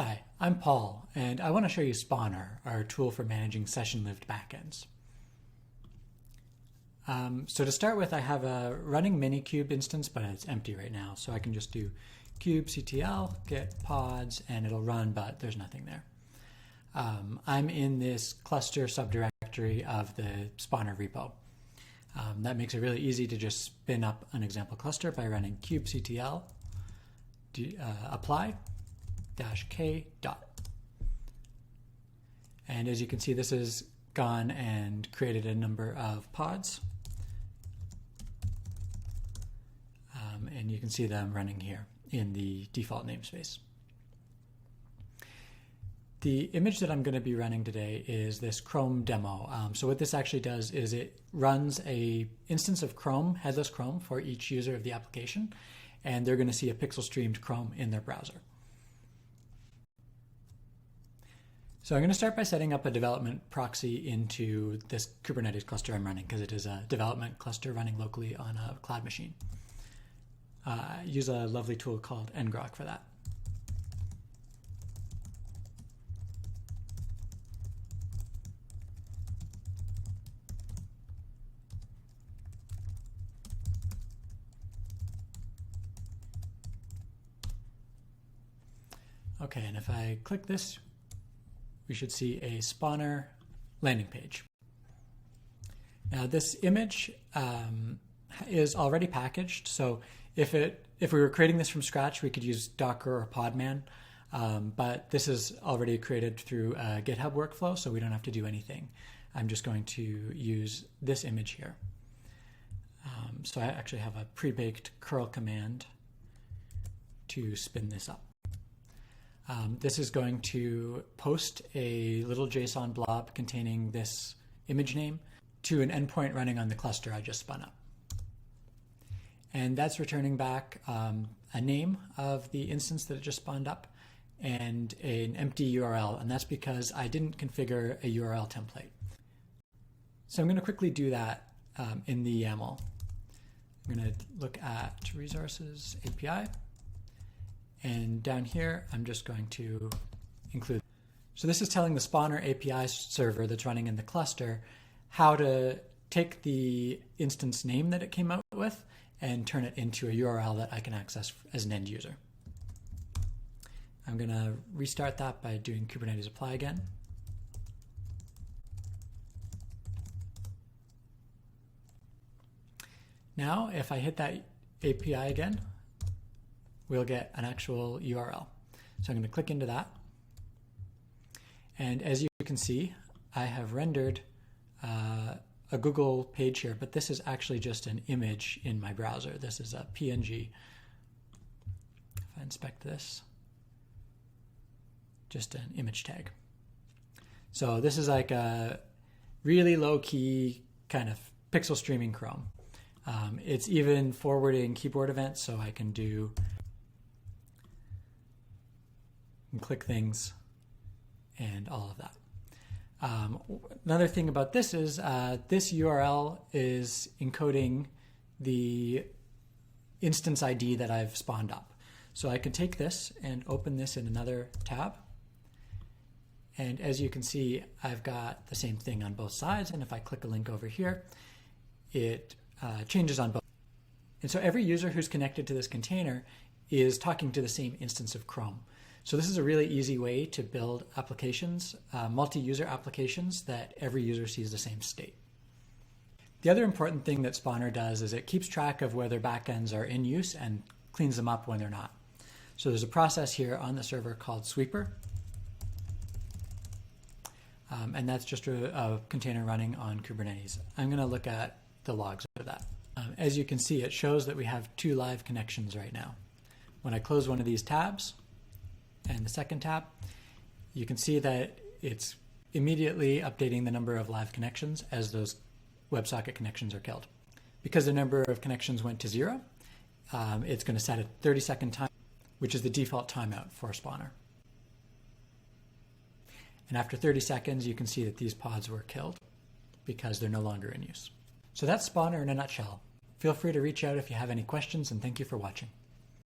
Hi, I'm Paul, and I want to show you Spawner, our tool for managing session-lived backends. So to start with, I have a running Minikube instance, but it's empty right now. So I can just do kubectl, get pods, and it'll run, but there's nothing there. I'm in this cluster subdirectory of the Spawner repo. That makes it really easy to just spin up an example cluster by running kubectl apply -k dot. And as you can see, this has gone and created a number of pods. And you can see them running here in the default namespace. The image that I'm going to be running today is this Chrome demo. So what this actually does is it runs a instance of Chrome, headless Chrome, for each user of the application, and they're going to see a pixel streamed Chrome in their browser. So I'm going to start by setting up a development proxy into this Kubernetes cluster I'm running, because it is a development cluster running locally on a cloud machine. I use a lovely tool called ngrok for that. Okay, and if I click this, we should see a Spawner landing page. Now this image is already packaged, so if we were creating this from scratch, we could use Docker or Podman, but this is already created through a GitHub workflow, so we don't have to do anything. I'm just going to use this image here. So I actually have a pre-baked curl command to spin this up. This is going to post a little JSON blob containing this image name to an endpoint running on the cluster I just spun up. And that's returning back a name of the instance that it just spawned up and an empty URL, and that's because I didn't configure a URL template. So I'm going to quickly do that in the YAML. I'm going to look at resources API. And down here, I'm just going to include. So this is telling the Spawner API server that's running in the cluster how to take the instance name that it came out with and turn it into a URL that I can access as an end user. I'm going to restart that by doing Kubernetes apply again. Now, if I hit that API again, we'll get an actual URL. So I'm going to click into that. And as you can see, I have rendered a Google page here, but this is actually just an image in my browser. This is a PNG. If I inspect this, just an image tag. So this is like a really low-key kind of pixel streaming Chrome. It's even forwarding keyboard events, so I can do and click things and all of that. Another thing about this is this URL is encoding the instance ID that I've spawned up. So I can take this and open this in another tab. And as you can see, I've got the same thing on both sides. And if I click a link over here, it changes on both. And so every user who's connected to this container is talking to the same instance of Chrome. So this is a really easy way to build applications, multi-user applications that every user sees the same state. The other important thing that Spawner does is it keeps track of whether backends are in use and cleans them up when they're not. So there's a process here on the server called Sweeper. And that's just a container running on Kubernetes. I'm going to look at the logs of that. As you can see, it shows that we have 2 live connections right now. When I close one of these tabs, and the second tab, you can see that it's immediately updating the number of live connections as those WebSocket connections are killed. Because the number of connections went to 0, it's going to set a 30-second time, which is the default timeout for Spawner. And after 30 seconds, you can see that these pods were killed because they're no longer in use. So that's Spawner in a nutshell. Feel free to reach out if you have any questions, and thank you for watching.